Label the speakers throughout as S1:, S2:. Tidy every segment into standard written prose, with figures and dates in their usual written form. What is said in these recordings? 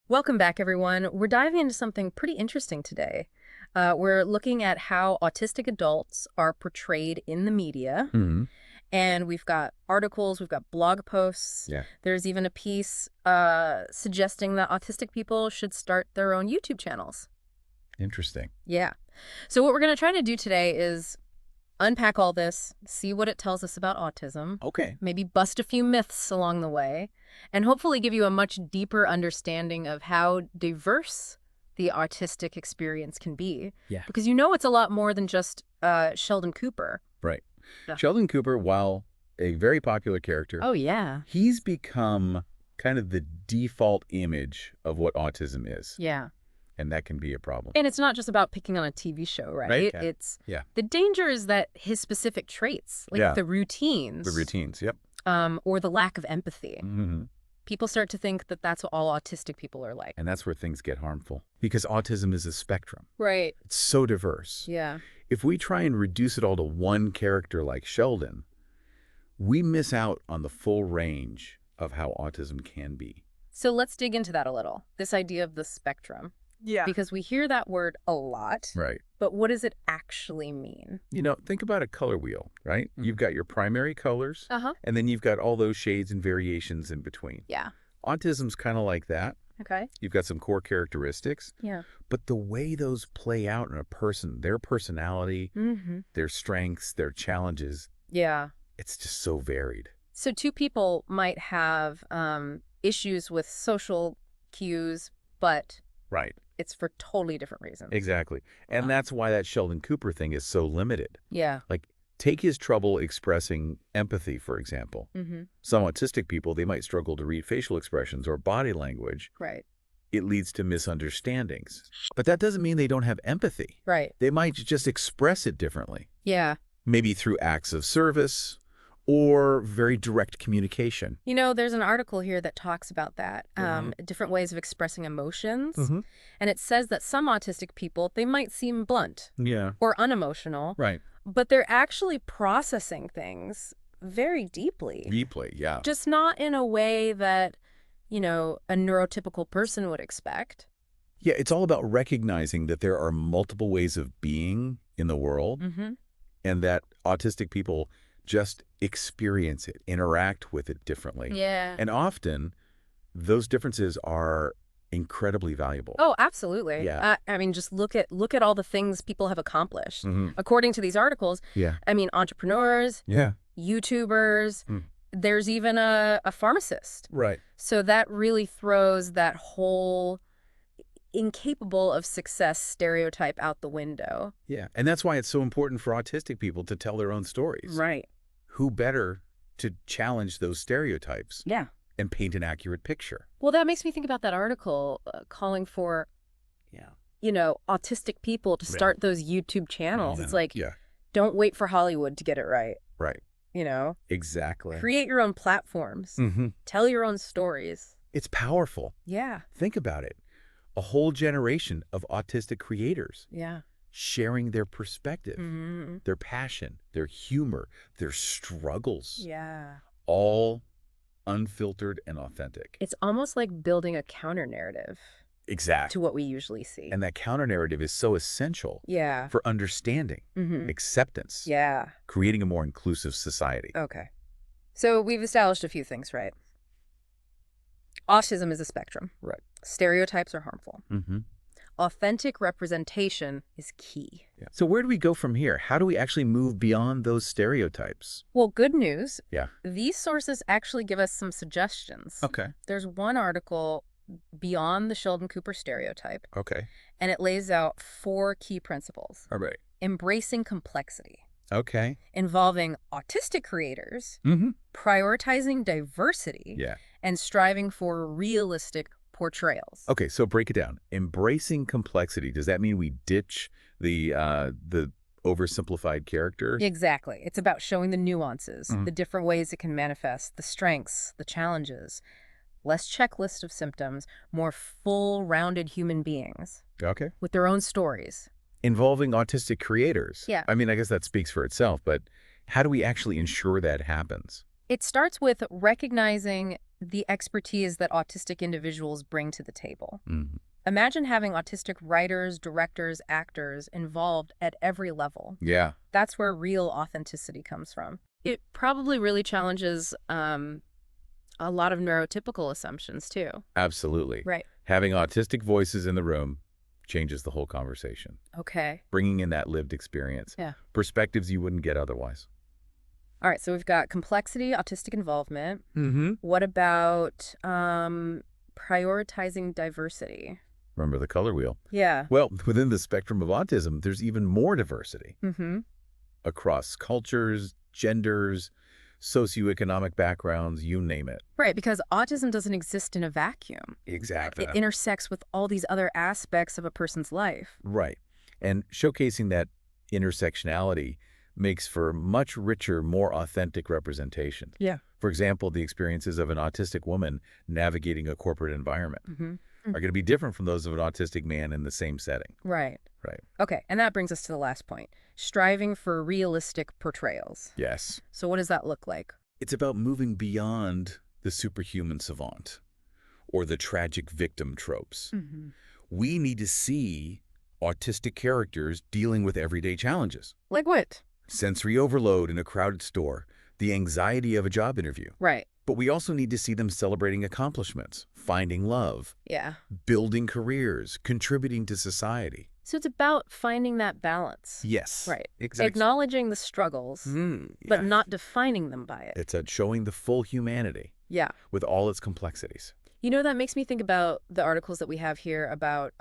S1: Welcome back, everyone. We're diving into something pretty interesting today. We're looking at how autistic adults are portrayed in the media.
S2: Hmm.
S1: And we've got articles, we've got blog posts.
S2: Yeah.
S1: There's even a piece suggesting that autistic people should start their own YouTube channels.
S2: Interesting.
S1: Yeah. So what we're going to try to do today is unpack all this, see what it tells us about autism,
S2: Okay.
S1: maybe bust a few myths along the way, and hopefully give you a much deeper understanding of how diverse the autistic experience can be.
S2: Yeah.
S1: Because it's a lot more than just Sheldon Cooper.
S2: Right.
S1: Yeah.
S2: Sheldon Cooper, while a very popular character,
S1: Oh, yeah.
S2: he's become kind of the default image of what autism is.
S1: Yeah.
S2: And that can be a problem.
S1: And it's not just about picking on a TV show, right?
S2: Right, yeah.
S1: It's
S2: Yeah.
S1: the danger is that his specific traits, like
S2: Yeah.
S1: the routines,
S2: The routines, yep.
S1: or the lack of empathy,
S2: Hmm.
S1: people start to think that that's what all autistic people are like.
S2: And that's where things get harmful. Because autism is a spectrum.
S1: Right.
S2: It's so diverse.
S1: Yeah.
S2: If we try and reduce it all to one character like Sheldon, we miss out on the full range of how autism can be.
S1: So let's dig into that a little, this idea of the spectrum.
S3: Yeah.
S1: Because we hear that word a lot,
S2: Right.
S1: but what does it actually mean?
S2: Think about a color wheel, right? You've got your primary colors,
S1: Uh-huh.
S2: and then you've got all those shades and variations in between.
S1: Yeah.
S2: Autism's kind of like that.
S1: Okay.
S2: You've got some core characteristics,
S1: Yeah.
S2: but the way those play out in a person, their personality,
S1: Mm-hmm.
S2: their strengths, their challenges,
S1: Yeah.
S2: it's just so varied.
S1: So two people might have issues with social cues, but
S2: Right.
S1: it's for totally different reasons.
S2: Exactly. And that's why that Sheldon Cooper thing is so limited.
S1: Yeah.
S2: Like, take his trouble expressing empathy, for example.
S1: Mm-hmm.
S2: Some autistic people, they might struggle to read facial expressions or body language.
S1: Right.
S2: It leads to misunderstandings. But that doesn't mean they don't have empathy.
S1: Right.
S2: They might just express it differently,
S1: Yeah.
S2: maybe through acts of service or very direct communication.
S1: There's an article here that talks about that, different ways of expressing emotions.
S2: Mm-hmm.
S1: And it says that some autistic people, they might seem blunt
S2: Yeah.
S1: or unemotional,
S2: Right.
S1: but they're actually processing things very deeply.
S2: Replay, yeah.
S1: Just not in a way that, a neurotypical person would expect.
S2: Yeah, it's all about recognizing that there are multiple ways of being in the world
S1: Mm-hmm.
S2: and that autistic people just experience it, interact with it differently.
S1: Yeah.
S2: And often, those differences are incredibly valuable.
S1: Oh, absolutely.
S2: Yeah.
S1: I mean, just look at all the things people have accomplished.
S2: Mhm.
S1: According to these articles,
S2: Yeah.
S1: I mean, entrepreneurs,
S2: Yeah.
S1: YouTubers,
S2: Mm.
S1: there's even a pharmacist.
S2: Right.
S1: So that really throws that whole incapable of success stereotype out the window.
S2: Yeah. And that's why it's so important for autistic people to tell their own stories.
S1: Right.
S2: Who better to challenge those stereotypes
S1: Yeah.
S2: and paint an accurate picture?
S1: Well, that makes me think about that article calling for,
S2: Yeah.
S1: autistic people to start those YouTube channels. It's like,
S2: Yeah.
S1: don't wait for Hollywood to get it right.
S2: Right. Exactly.
S1: Create your own platforms.
S2: Mm-hmm.
S1: Tell your own stories.
S2: It's powerful.
S1: Yeah.
S2: Think about it. A whole generation of autistic creators
S1: Yeah.
S2: sharing their perspective,
S1: Mm-hmm.
S2: their passion, their humor, their struggles,
S1: Yeah.
S2: all unfiltered and authentic.
S1: It's almost like building a counter narrative
S2: Exactly.
S1: to what we usually see.
S2: And that counter narrative is so essential
S1: Yeah.
S2: for understanding,
S1: Mm-hmm.
S2: acceptance,
S1: Yeah.
S2: creating a more inclusive society.
S1: Okay. So we've established a few things, right? Autism is a spectrum.
S2: Right.
S1: Stereotypes are harmful.
S2: Mm-hmm.
S1: Authentic representation is key.
S2: Yeah. So where do we go from here? How do we actually move beyond those stereotypes?
S1: Well, good news.
S2: Yeah.
S1: These sources actually give us some suggestions.
S2: Okay.
S1: There's one article, Beyond the Sheldon Cooper Stereotype,
S2: Okay.
S1: and it lays out 4 key principles.
S2: All right.
S1: Embracing complexity,
S2: Okay.
S1: involving autistic creators,
S2: Mm-hmm.
S1: prioritizing diversity,
S2: Yeah.
S1: and striving for realistic portrayals.
S2: Okay, so break it down. Embracing complexity. Does that mean we ditch the oversimplified character?
S1: Exactly. It's about showing the nuances,
S2: Mhm.
S1: the different ways it can manifest, the strengths, the challenges. Less checklist of symptoms, more full-rounded human beings
S2: Okay.
S1: with their own stories.
S2: Involving autistic creators.
S1: Yeah.
S2: I mean, I guess that speaks for itself, but how do we actually ensure that happens?
S1: It starts with recognizing the expertise that autistic individuals bring to the table.
S2: Mhm.
S1: Imagine having autistic writers, directors, actors involved at every level.
S2: Yeah,
S1: That's where real authenticity comes from. It probably really challenges a lot of neurotypical assumptions, too.
S2: absolutely.
S1: Right.
S2: Having autistic voices in the room changes the whole conversation,
S1: Okay.
S2: bringing in that lived experience,
S1: Yeah.
S2: perspectives you wouldn't get otherwise.
S1: All right, so we've got complexity, autistic involvement.
S2: Mm-hmm.
S1: What about prioritizing diversity?
S2: Remember the color wheel?
S1: Yeah.
S2: Well, within the spectrum of autism, there's even more diversity
S1: Mm-hmm.
S2: across cultures, genders, socioeconomic backgrounds, you name it.
S1: Right, because autism doesn't exist in a vacuum.
S2: Exactly.
S1: It intersects with all these other aspects of a person's life.
S2: Right. And showcasing that intersectionality makes for much richer, more authentic representation.
S1: Yeah.
S2: For example, the experiences of an autistic woman navigating a corporate environment
S1: Mm-hmm.
S2: are going to be different from those of an autistic man in the same setting.
S1: Right.
S2: Right.
S1: Okay, and that brings us to the last point, striving for realistic portrayals.
S2: Yes.
S1: So what does that look like?
S2: It's about moving beyond the superhuman savant or the tragic victim tropes.
S1: Mm-hmm.
S2: We need to see autistic characters dealing with everyday challenges.
S1: Like what?
S2: Sensory overload in a crowded store, the anxiety of a job interview.
S1: Right.
S2: But we also need to see them celebrating accomplishments, finding love,
S1: Yeah.
S2: building careers, contributing to society.
S1: So it's about finding that balance.
S2: Yes.
S1: Right.
S2: Exactly.
S1: Acknowledging the struggles, but not defining them by it.
S2: It's at showing the full humanity
S1: Yeah.
S2: with all its complexities.
S1: You know, that makes me think about the articles that we have here about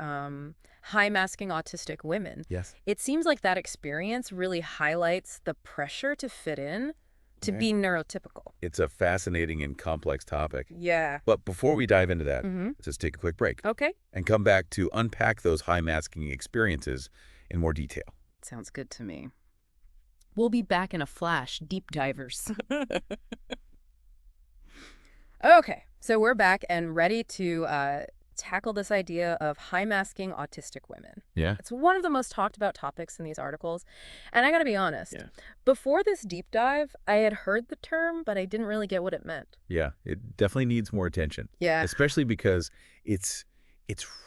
S1: high-masking autistic women.
S2: Yes.
S1: It seems like that experience really highlights the pressure to fit in, to
S2: Okay.
S1: be neurotypical.
S2: It's a fascinating and complex topic.
S1: Yeah.
S2: But before we dive into that,
S1: Mm-hmm.
S2: let's just take a quick break
S1: Okay.
S2: and come back to unpack those high-masking experiences in more detail.
S1: Sounds good to me. We'll be back in a flash, deep divers. Okay, so we're back and ready to tackle this idea of high-masking autistic women.
S2: Yeah.
S1: It's one of the most talked about topics in these articles. And I gotta be honest, before this deep dive, I had heard the term, but I didn't really get what it meant.
S2: Yeah, it definitely needs more attention,
S1: Yeah.
S2: especially because it's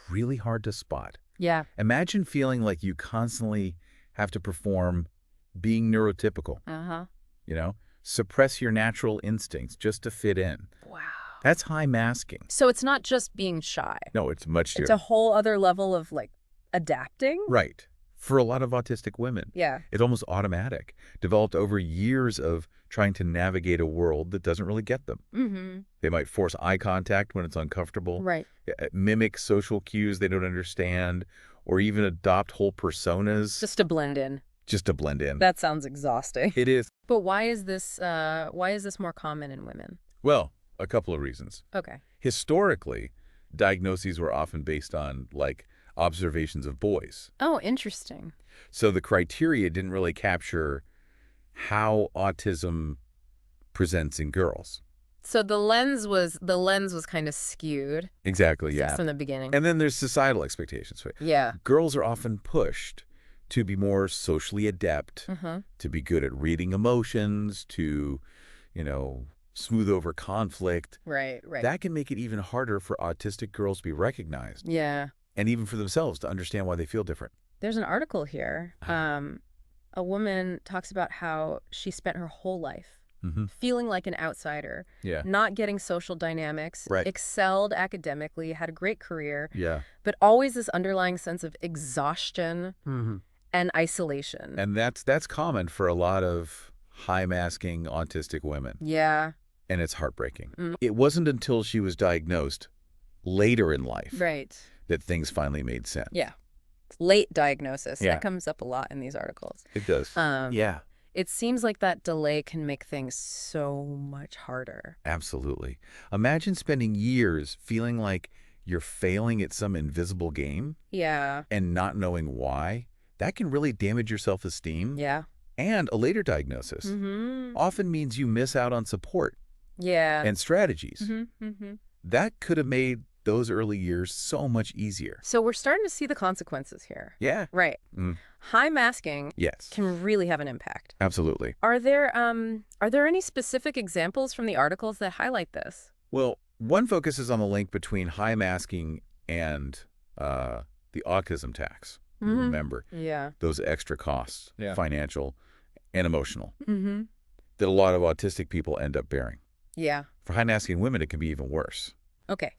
S2: really hard to spot.
S1: Yeah.
S2: Imagine feeling like you constantly have to perform being neurotypical,
S1: Uh-huh.
S2: suppress your natural instincts just to fit in.
S1: Wow.
S2: That's high masking.
S1: So it's not just being shy.
S2: No, it's much
S1: It's a whole other level of, like, adapting?
S2: Right. For a lot of autistic women,
S1: Yeah.
S2: it's almost automatic, developed over years of trying to navigate a world that doesn't really get them.
S1: Mm-hmm.
S2: They might force eye contact when it's uncomfortable,
S1: Right.
S2: mimic social cues they don't understand, or even adopt whole personas
S1: Just to blend in.
S2: just to blend in.
S1: That sounds exhausting.
S2: It is.
S1: But why is this more common in women?
S2: Well, a couple of reasons.
S1: Okay.
S2: Historically, diagnoses were often based on, observations of boys.
S1: Oh, interesting.
S2: So the criteria didn't really capture how autism presents in girls.
S1: So the lens was kind of skewed
S2: Exactly, yeah.
S1: from the beginning.
S2: And then there's societal expectations. Right?
S1: Yeah.
S2: Girls are often pushed to be more socially adept,
S1: Mm-hmm.
S2: to be good at reading emotions, to, smooth over conflict.
S1: Right.
S2: That can make it even harder for autistic girls to be recognized,
S1: Yeah.
S2: and even for themselves to understand why they feel different.
S1: There's an article here. A woman talks about how she spent her whole life feeling like an outsider,
S2: Yeah.
S1: not getting social dynamics,
S2: Right.
S1: excelled academically, had a great career,
S2: Yeah.
S1: but always this underlying sense of exhaustion and isolation.
S2: And that's common for a lot of high-masking autistic women,
S1: Yeah.
S2: and it's heartbreaking.
S1: Mm.
S2: It wasn't until she was diagnosed later in life
S1: Right.
S2: that things finally made sense.
S1: Yeah. Late diagnosis.
S2: Yeah.
S1: That comes up a lot in these articles.
S2: It does. Yeah,
S1: It seems like that delay can make things so much harder.
S2: absolutely. Imagine spending years feeling like you're failing at some invisible game
S1: Yeah.
S2: and not knowing why. That can really damage your self-esteem.
S1: Yeah.
S2: And a later diagnosis
S1: Mm-hmm.
S2: often means you miss out on support
S1: Yeah.
S2: and strategies.
S1: Mm-hmm. Mm-hmm.
S2: That could have made those early years so much easier.
S1: So we're starting to see the consequences here.
S2: Yeah.
S1: Right.
S2: Mm.
S1: High masking
S2: Yes.
S1: can really have an impact.
S2: Absolutely.
S1: Are there any specific examples from the articles that highlight this?
S2: Well, One focuses on the link between high masking and the autism tax. Remember,
S1: Yeah.
S2: those extra costs,
S3: Yeah.
S2: financial and emotional,
S1: Mm-hmm.
S2: that a lot of autistic people end up bearing.
S1: Yeah.
S2: For high masking women, it can be even worse.
S1: Okay.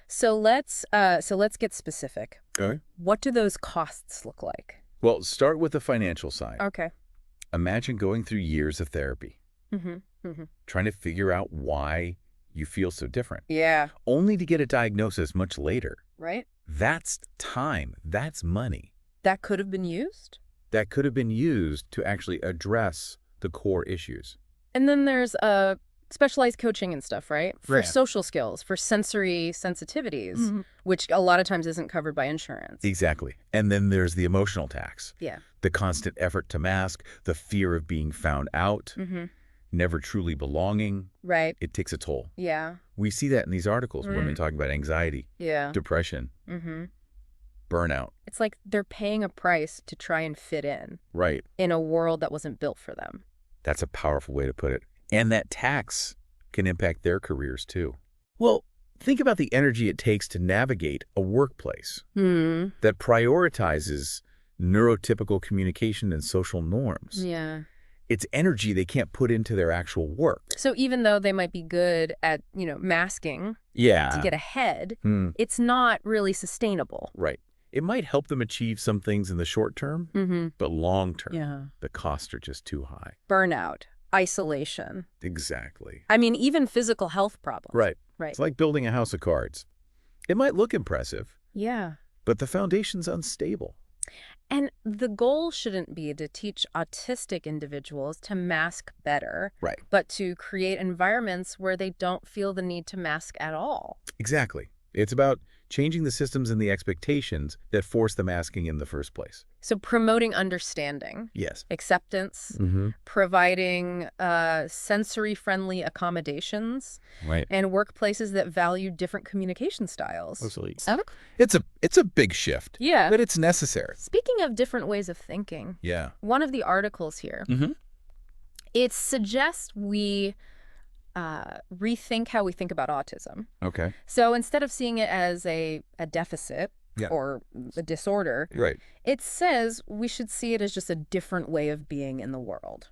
S1: So let's get specific.
S2: Okay.
S1: What do those costs look like?
S2: Well, start with the financial side.
S1: Okay.
S2: Imagine going through years of therapy,
S1: Mm-hmm. Mm-hmm.
S2: trying to figure out why you feel so different,
S1: Yeah.
S2: only to get a diagnosis much later.
S1: Right?
S2: That's time. That's money.
S1: That could have been used.
S2: That could have been used to actually address the core issues.
S1: And then there's specialized coaching and stuff, right? For
S3: Right.
S1: social skills, for sensory sensitivities, which a lot of times isn't covered by insurance.
S2: Exactly. And then there's the emotional tax.
S1: Yeah.
S2: The constant effort to mask, the fear of being found out,
S1: Mm-hmm.
S2: never truly belonging.
S1: Right.
S2: It takes a toll.
S1: Yeah.
S2: We see that in these articles, women talking about anxiety,
S1: Yeah.
S2: depression,
S1: Mm-hmm.
S2: burnout.
S1: It's like they're paying a price to try and fit
S2: Right.
S1: in a world that wasn't built for them.
S2: That's a powerful way to put it. And that tax can impact their careers too. Well, think about the energy it takes to navigate a workplace that prioritizes neurotypical communication and social norms.
S1: Yeah.
S2: It's energy they can't put into their actual work.
S1: So even though they might be good at, masking
S2: Yeah.
S1: to get ahead,
S2: Hmm.
S1: it's not really sustainable.
S2: Right. It might help them achieve some things in the short term,
S1: Mm-hmm.
S2: but long term,
S1: Yeah.
S2: the costs are just too high.
S1: Burnout, isolation.
S2: Exactly.
S1: I mean, even physical health problems.
S2: Right.
S1: Right.
S2: It's like building a house of cards. It might look impressive,
S1: Yeah.
S2: but the foundation's unstable.
S1: And the goal shouldn't be to teach autistic individuals to mask better,
S2: Right.
S1: but to create environments where they don't feel the need to mask at all.
S2: Exactly. It's about changing the systems and the expectations that force the masking in the first place.
S1: So promoting understanding,
S2: Yes.
S1: acceptance,
S2: Mm-hmm.
S1: providing sensory-friendly accommodations,
S2: Right.
S1: and workplaces that value different communication styles.
S3: Absolutely.
S2: It's a big shift,
S1: Yeah.
S2: but it's necessary.
S1: Speaking of different ways of thinking,
S2: Yeah.
S1: one of the articles here,
S2: Mm-hmm.
S1: it suggests we rethink how we think about autism.
S2: Okay.
S1: So instead of seeing it as a deficit
S2: Yeah.
S1: or a disorder,
S2: Right.
S1: it says we should see it as just a different way of being in the world.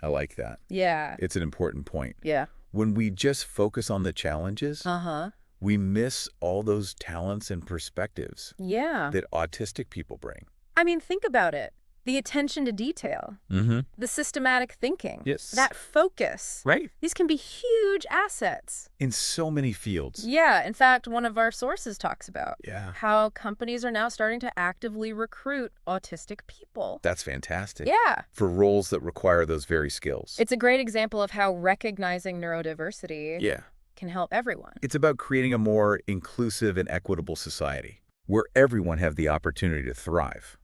S2: I like that.
S1: Yeah.
S2: It's an important point.
S1: Yeah.
S2: When we just focus on the challenges,
S1: Uh-huh.
S2: we miss all those talents and perspectives
S1: Yeah.
S2: that autistic people bring.
S1: I mean, think about it. The attention to detail,
S2: Mm-hmm.
S1: the systematic thinking,
S2: Yes.
S1: that focus.
S2: Right.
S1: These can be huge assets.
S2: In so many fields.
S1: Yeah. In fact, one of our sources talks about
S2: Yeah.
S1: how companies are now starting to actively recruit autistic people.
S2: That's fantastic.
S1: Yeah.
S2: For roles that require those very skills.
S1: It's a great example of how recognizing neurodiversity
S2: Yeah.
S1: can help everyone.
S2: It's about creating a more inclusive and equitable society where everyone have the opportunity to thrive.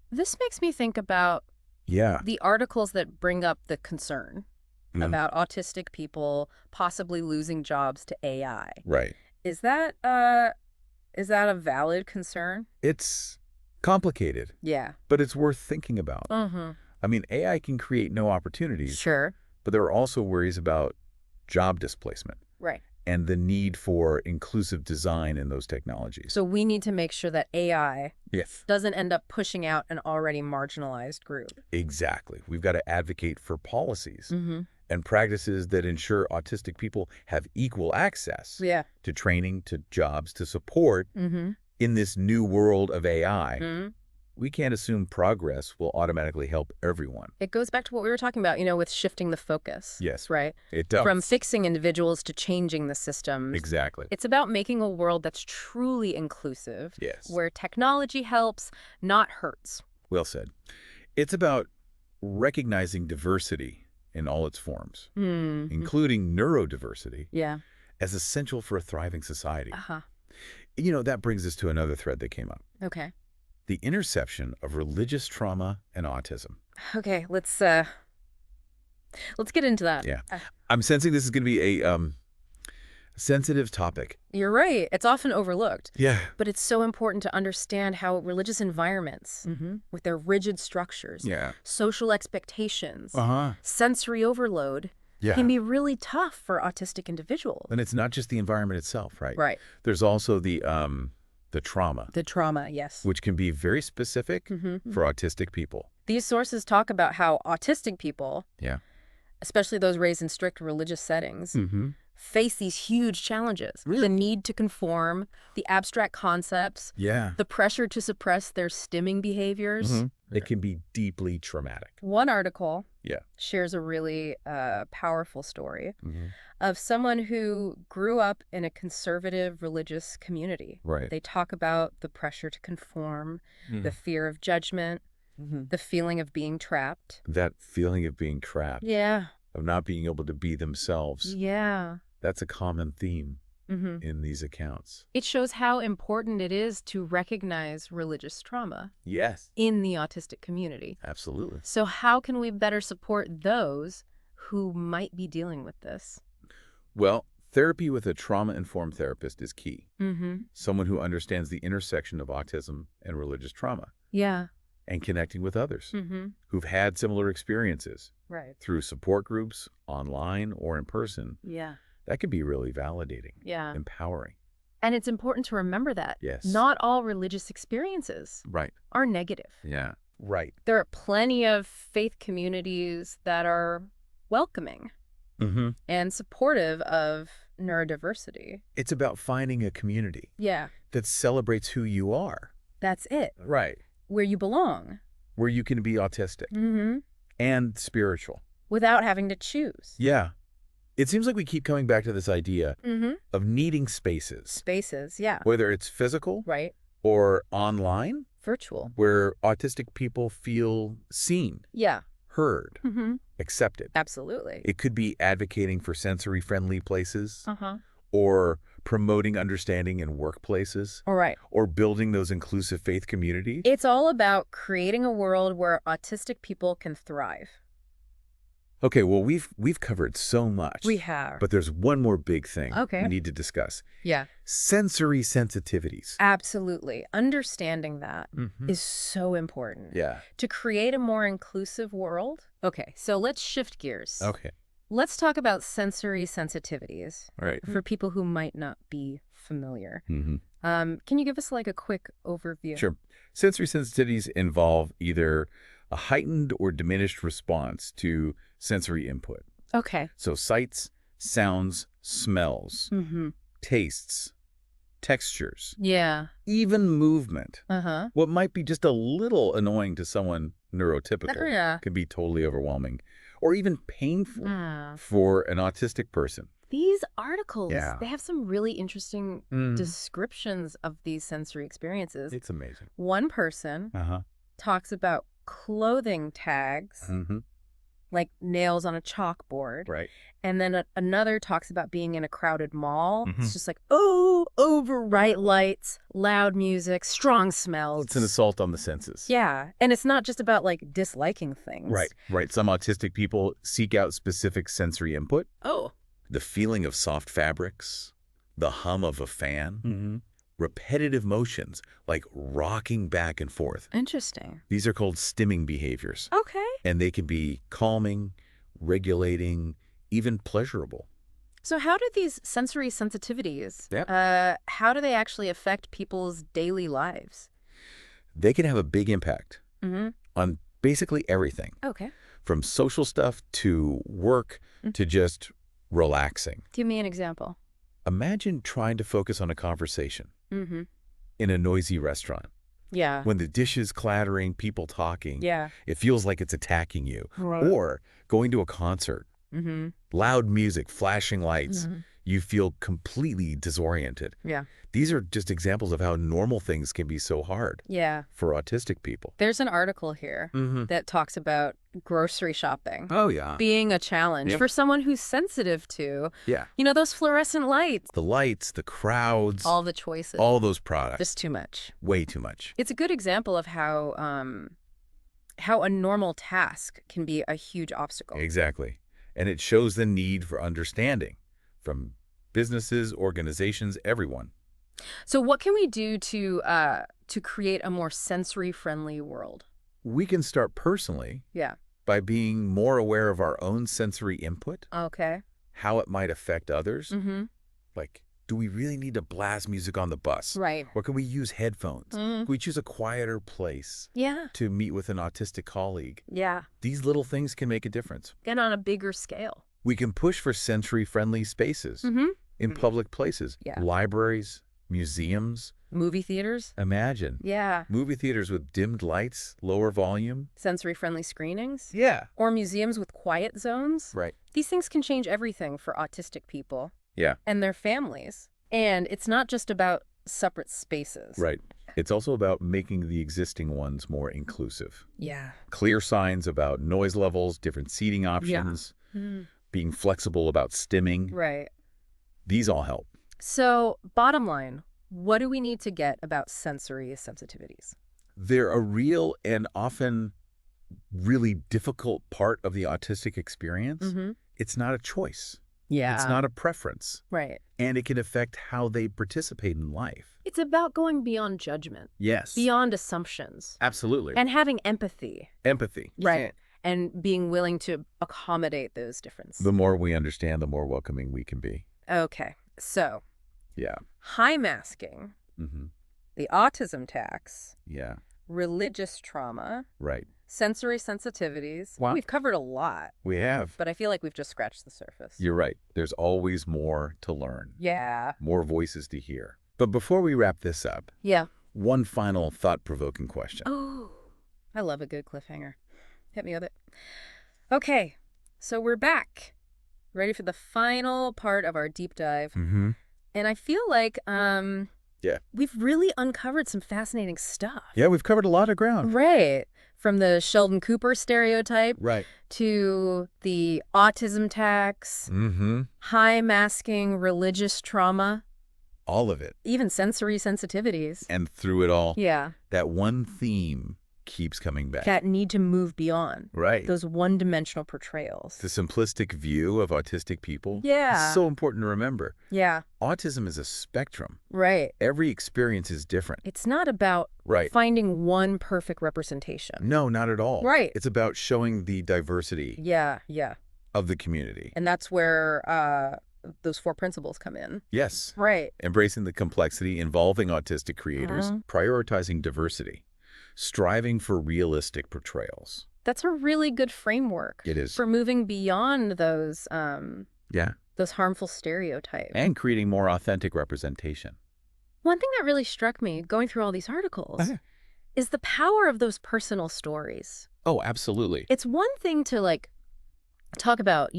S1: This makes me think about
S2: Yeah.
S1: the articles that bring up the concern
S2: Mhm.
S1: about autistic people possibly losing jobs to AI.
S2: Right.
S1: Is that a valid concern?
S2: It's complicated,
S1: Yeah.
S2: but it's worth thinking about.
S1: Mm-hmm.
S2: I mean, AI can create no opportunities,
S1: Sure.
S2: but there are also worries about job displacement
S1: Right.
S2: and the need for inclusive design in those technologies.
S1: So we need to make sure that AI
S2: Yes.
S1: doesn't end up pushing out an already marginalized group.
S2: Exactly. We've got to advocate for policies
S1: Mm-hmm.
S2: and practices that ensure autistic people have equal access
S1: Yeah.
S2: to training, to jobs, to support
S1: Mm-hmm.
S2: in this new world of AI.
S1: Mm-hmm.
S2: We can't assume progress will automatically help everyone.
S1: It goes back to what we were talking about, with shifting the focus.
S2: Yes.
S1: Right?
S2: It does.
S1: From fixing individuals to changing the systems.
S2: Exactly.
S1: It's about making a world that's truly inclusive,
S2: Yes.
S1: where technology helps, not hurts.
S2: Well said. It's about recognizing diversity in all its forms,
S1: Mm.
S2: including neurodiversity,
S1: Yeah.
S2: as essential for a thriving society.
S1: Uh-huh.
S2: That brings us to another thread that came up.
S1: Okay.
S2: The intersection of religious trauma and autism.
S1: Okay, let's get into that.
S2: Yeah. I'm sensing this is going to be a sensitive topic.
S1: You're right. It's often overlooked.
S2: Yeah.
S1: But it's so important to understand how religious environments, with their rigid structures,
S2: Yeah.
S1: social expectations,
S2: Uh-huh.
S1: sensory overload, can be really tough for autistic individuals.
S2: And it's not just the environment itself, right?
S1: Right.
S2: There's also the trauma.
S1: The trauma, yes.
S2: Which can be very specific for autistic people.
S1: These sources talk about how autistic people, especially those raised in strict religious settings, face these huge challenges. Really? The need to conform, the abstract concepts, the pressure to suppress their stimming behaviors.
S2: It can be deeply traumatic.
S1: One article shares a really powerful story of someone who grew up in a conservative religious community.
S2: Right.
S1: They talk about the pressure to conform, the fear of judgment, the feeling of being trapped.
S2: That feeling of being trapped.
S1: Yeah.
S2: Of not being able to be themselves.
S1: Yeah.
S2: That's a common theme in these accounts.
S1: It shows how important it is to recognize religious trauma in the autistic community.
S2: Absolutely.
S1: So how can we better support those who might be dealing with this?
S2: Well, therapy with a trauma-informed therapist is key. Someone who understands the intersection of autism and religious trauma.
S1: Yeah.
S2: And connecting with others who've had similar experiences.
S1: Right.
S2: Through support groups, online or in person.
S1: Yeah.
S2: That can be really validating.
S1: Yeah.
S2: Empowering.
S1: And it's important to remember that.
S2: Yes.
S1: Not all religious experiences are negative.
S2: Yeah. Right.
S1: There are plenty of faith communities that are welcoming and supportive of neurodiversity.
S2: It's about finding a community that celebrates who you are.
S1: That's it.
S2: Right.
S1: Where you belong.
S2: Where you can be autistic and spiritual.
S1: Without having to choose.
S2: Yeah. It seems like we keep coming back to this idea of needing spaces.
S1: Spaces, yeah.
S2: Whether it's physical or online.
S1: Virtual.
S2: Where autistic people feel seen.
S1: Yeah.
S2: Heard. Accepted.
S1: Absolutely.
S2: It could be advocating for sensory-friendly places. Or promoting understanding in workplaces. Or building those inclusive faith communities.
S1: It's all about creating a world where autistic people can thrive.
S2: Okay, well, we've covered so much.
S1: We have.
S2: But there's one more big thing we need to discuss.
S1: Yeah.
S2: Sensory sensitivities.
S1: Absolutely. Understanding that is so important.
S2: Yeah.
S1: To create a more inclusive world. Okay, so let's shift gears.
S2: Okay.
S1: Let's talk about sensory sensitivities for people who might not be familiar. Can you give us like a quick overview?
S2: Sure. Sensory sensitivities involve either a heightened or diminished response to sensory input.
S1: Okay.
S2: So sights, sounds, smells, tastes, textures.
S1: Yeah.
S2: Even movement. What might be just a little annoying to someone neurotypical can be totally overwhelming or even painful for an autistic person.
S1: These articles, they have some really interesting descriptions of these sensory experiences.
S2: It's amazing.
S1: One person talks about clothing tags, like nails on a chalkboard.
S2: Right.
S1: And then another talks about being in a crowded mall. It's just like, oh, over bright lights, loud music, strong smells.
S2: It's an assault on the senses.
S1: Yeah. And it's not just about like disliking things.
S2: Right, right. Some autistic people seek out specific sensory input.
S1: Oh.
S2: The feeling of soft fabrics, the hum of a fan, repetitive motions like rocking back and forth.
S1: Interesting.
S2: These are called stimming behaviors.
S1: Okay.
S2: And they can be calming, regulating, even pleasurable.
S1: So how do these sensory sensitivities, how do they actually affect people's daily lives?
S2: They can have a big impact on basically everything.
S1: Okay.
S2: From social stuff to work to just relaxing.
S1: Give me an example.
S2: Imagine trying to focus on a conversation in a noisy restaurant.
S1: Yeah.
S2: When the dishes clattering, people talking, it feels like it's attacking you.
S1: Right.
S2: Or going to a concert, loud music, flashing lights, you feel completely disoriented.
S1: Yeah.
S2: These are just examples of how normal things can be so hard for autistic people.
S1: There's an article here that talks about grocery shopping.
S2: Oh, yeah.
S1: Being a challenge for someone who's sensitive to, you know, those fluorescent lights.
S2: The lights, the crowds.
S1: All the choices.
S2: All those products.
S1: Just too much.
S2: Way too much.
S1: It's a good example of how a normal task can be a huge obstacle.
S2: Exactly. And it shows the need for understanding from businesses, organizations, everyone.
S1: So what can we do to create a more sensory-friendly world?
S2: We can start personally By being more aware of our own sensory input,
S1: Okay.
S2: how it might affect others.
S1: Mm-hmm.
S2: Like, do we really need to blast music on the bus?
S1: Right.
S2: Or can we use headphones? Can we choose a quieter place to meet with an autistic colleague?
S1: Yeah.
S2: These little things can make a difference.
S1: Get on a bigger scale.
S2: We can push for sensory-friendly spaces in public places.
S1: Yeah.
S2: Libraries, museums.
S1: Movie theaters.
S2: Imagine.
S1: Yeah.
S2: Movie theaters with dimmed lights, lower volume.
S1: Sensory-friendly screenings.
S2: Yeah.
S1: Or museums with quiet zones.
S2: Right.
S1: These things can change everything for autistic people.
S2: Yeah.
S1: And their families. And it's not just about separate spaces.
S2: Right. It's also about making the existing ones more inclusive.
S1: Yeah.
S2: Clear signs about noise levels, different seating options, being flexible about stimming.
S1: Right.
S2: These all help.
S1: So, bottom line, what do we need to get about sensory sensitivities?
S2: They're a real and often really difficult part of the autistic experience. It's not a choice.
S1: Yeah.
S2: It's not a preference.
S1: Right.
S2: And it can affect how they participate in life.
S1: It's about going beyond judgment.
S2: Yes.
S1: Beyond assumptions.
S2: Absolutely.
S1: And having empathy.
S2: Empathy.
S1: Right. And being willing to accommodate those differences.
S2: The more we understand, the more welcoming we can be.
S1: Okay. So.
S2: Yeah.
S1: High masking. The autism tax.
S2: Yeah.
S1: Religious trauma.
S2: Right.
S1: Sensory sensitivities.
S2: Wow.
S1: We've covered a lot.
S2: We have.
S1: But I feel like we've just scratched the surface.
S2: You're right. There's always more to learn.
S1: Yeah.
S2: More voices to hear. But before we wrap this up, one final thought-provoking question.
S1: Oh, I love a good cliffhanger. Hit me with it. Okay, so we're back. Ready for the final part of our deep dive. And I feel like we've really uncovered some fascinating stuff.
S2: Yeah, we've covered a lot of ground.
S1: Right. From the Sheldon Cooper stereotype to the autism tax, high masking religious trauma.
S2: All of it.
S1: Even sensory sensitivities.
S2: And through it all,
S1: yeah,
S2: that one theme keeps coming back.
S1: That need to move beyond.
S2: Right.
S1: Those one-dimensional portrayals.
S2: The simplistic view of autistic people.
S1: Yeah.
S2: Is so important to remember.
S1: Yeah.
S2: Autism is a spectrum.
S1: Right.
S2: Every experience is different.
S1: It's not about finding one perfect representation.
S2: No, not at all.
S1: Right.
S2: It's about showing the diversity of the community.
S1: And that's where those 4 principles come in.
S2: Yes.
S1: Right.
S2: Embracing the complexity involving autistic creators, prioritizing diversity, striving for realistic portrayals.
S1: That's a really good framework.
S2: It is.
S1: For moving beyond those those harmful stereotypes.
S2: And creating more authentic representation.
S1: One thing that really struck me going through all these articles is the power of those personal stories.
S2: Oh, absolutely.
S1: It's one thing to talk about,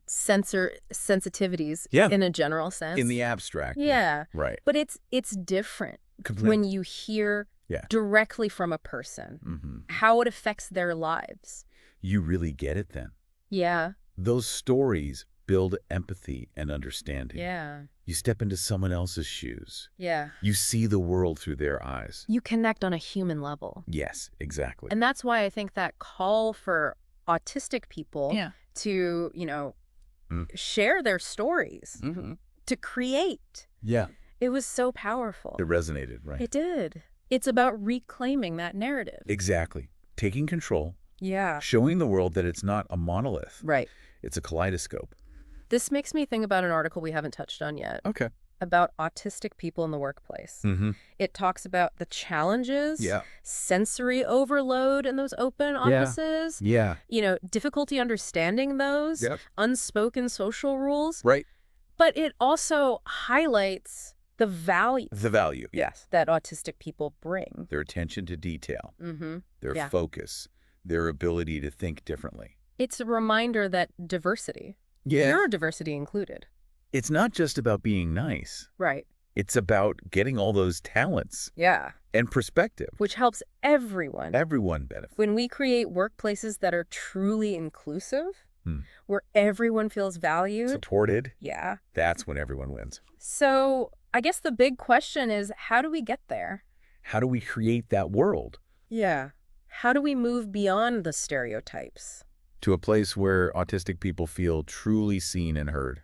S1: sensitivities in a general sense.
S2: In the abstract.
S1: Yeah.
S2: Right.
S1: But it's different when you hear directly from a person how it affects their lives.
S2: You really get it then.
S1: Yeah.
S2: Those stories build empathy and understanding.
S1: Yeah.
S2: You step into someone else's shoes.
S1: Yeah.
S2: You see the world through their eyes.
S1: You connect on a human level.
S2: Yes, exactly.
S1: And that's why I think that call for autistic people to, share their stories, to create.
S2: Yeah.
S1: It was so powerful.
S2: It resonated, right?
S1: It did. It's about reclaiming that narrative.
S2: Exactly. Taking control.
S1: Yeah.
S2: Showing the world that it's not a monolith.
S1: Right.
S2: It's a kaleidoscope.
S1: This makes me think about an article we haven't touched on yet.
S2: Okay.
S1: About autistic people in the workplace. It talks about the challenges, sensory overload in those open offices, difficulty understanding those, unspoken social rules.
S2: Right.
S1: But it also highlights the value.
S2: The value, yes.
S1: That autistic people bring.
S2: Their attention to detail, their focus, their ability to think differently.
S1: It's a reminder that diversity, neurodiversity included.
S2: It's not just about being nice.
S1: Right.
S2: It's about getting all those talents.
S1: Yeah.
S2: And perspective.
S1: Which helps everyone.
S2: Everyone benefits.
S1: When we create workplaces that are truly inclusive, where everyone feels valued.
S2: Supported.
S1: Yeah.
S2: That's when everyone wins.
S1: So I guess the big question is, how do we get there?
S2: How do we create that world?
S1: Yeah. How do we move beyond the stereotypes?
S2: To a place where autistic people feel truly seen and heard.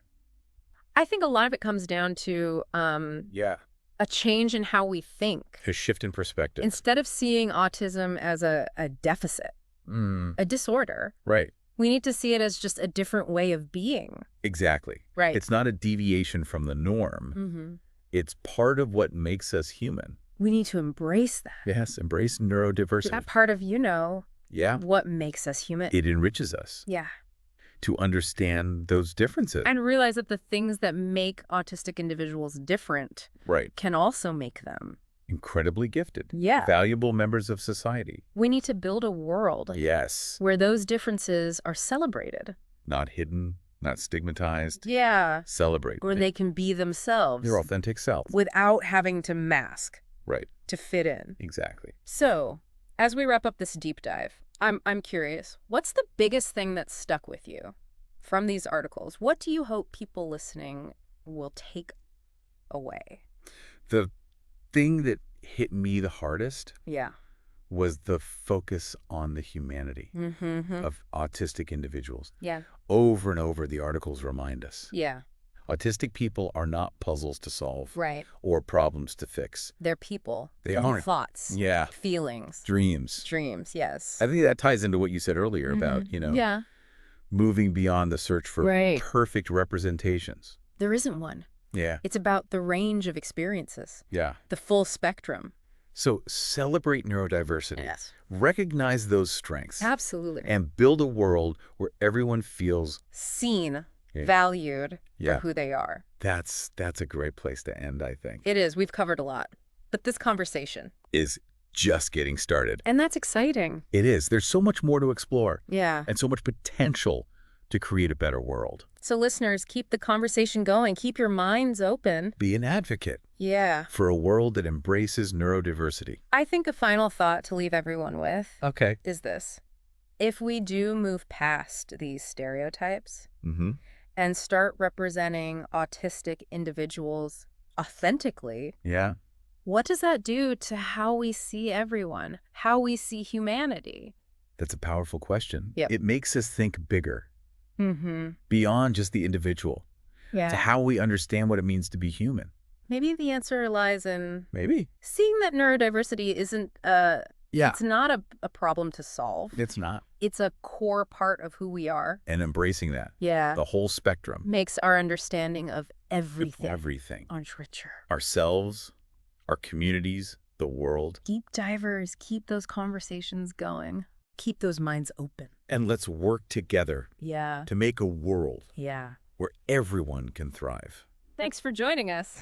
S1: I think a lot of it comes down to a change in how we think.
S2: A shift in perspective.
S1: Instead of seeing autism as a deficit, a disorder.
S2: Right.
S1: We need to see it as just a different way of being.
S2: Exactly.
S1: Right.
S2: It's not a deviation from the norm. It's part of what makes us human.
S1: We need to embrace that.
S2: Yes, embrace neurodiversity.
S1: That part of,
S2: Yeah.
S1: what makes us human.
S2: It enriches us.
S1: Yeah.
S2: To understand those differences.
S1: And realize that the things that make autistic individuals different can also make them
S2: incredibly gifted.
S1: Yeah.
S2: Valuable members of society.
S1: We need to build a world where those differences are celebrated.
S2: Not hidden, not stigmatized.
S1: Yeah.
S2: Celebrated.
S1: Where they can be themselves.
S2: Their authentic self.
S1: Without having to mask.
S2: Right.
S1: To fit in.
S2: Exactly.
S1: So, as we wrap up this deep dive, I'm curious, what's the biggest thing that stuck with you from these articles? What do you hope people listening will take away?
S2: The thing that hit me the hardest was the focus on the humanity of autistic individuals.
S1: Yeah.
S2: Over and over, the articles remind us.
S1: Yeah.
S2: Autistic people are not puzzles to solve.
S1: Right.
S2: Or problems to fix.
S1: They're people.
S2: They are.
S1: Thoughts.
S2: Yeah.
S1: Feelings.
S2: Dreams.
S1: Dreams, yes.
S2: I think that ties into what you said earlier about, moving beyond the search for perfect representations.
S1: There isn't one.
S2: Yeah.
S1: It's about the range of experiences.
S2: Yeah.
S1: The full spectrum.
S2: So celebrate neurodiversity.
S1: Yes.
S2: Recognize those strengths.
S1: Absolutely.
S2: And build a world where everyone feels
S1: seen, valued for who they are.
S2: That's a great place to end, I think.
S1: It is. We've covered a lot. But this conversation
S2: is just getting started.
S1: And that's exciting.
S2: It is. There's so much more to explore.
S1: Yeah.
S2: And so much potential to create a better world.
S1: So listeners, keep the conversation going. Keep your minds open.
S2: Be an advocate.
S1: Yeah.
S2: For a world that embraces neurodiversity.
S1: I think a final thought to leave everyone with is this. If we do move past these stereotypes and start representing autistic individuals authentically, what does that do to how we see everyone, how we see humanity?
S2: That's a powerful question.
S1: Yep.
S2: It makes us think bigger, beyond just the individual, to how we understand what it means to be human.
S1: Maybe the answer lies in
S2: seeing
S1: that neurodiversity isn't it's not a problem to solve.
S2: It's not.
S1: It's a core part of who we are.
S2: And embracing that.
S1: Yeah.
S2: The whole spectrum.
S1: Makes our understanding of everything.
S2: Everything.
S1: Richer.
S2: Ourselves, our communities, the world.
S1: Deep divers, keep those conversations going. Keep those minds open.
S2: And let's work together
S1: to
S2: make a world
S1: where
S2: everyone can thrive.
S1: Thanks for joining us.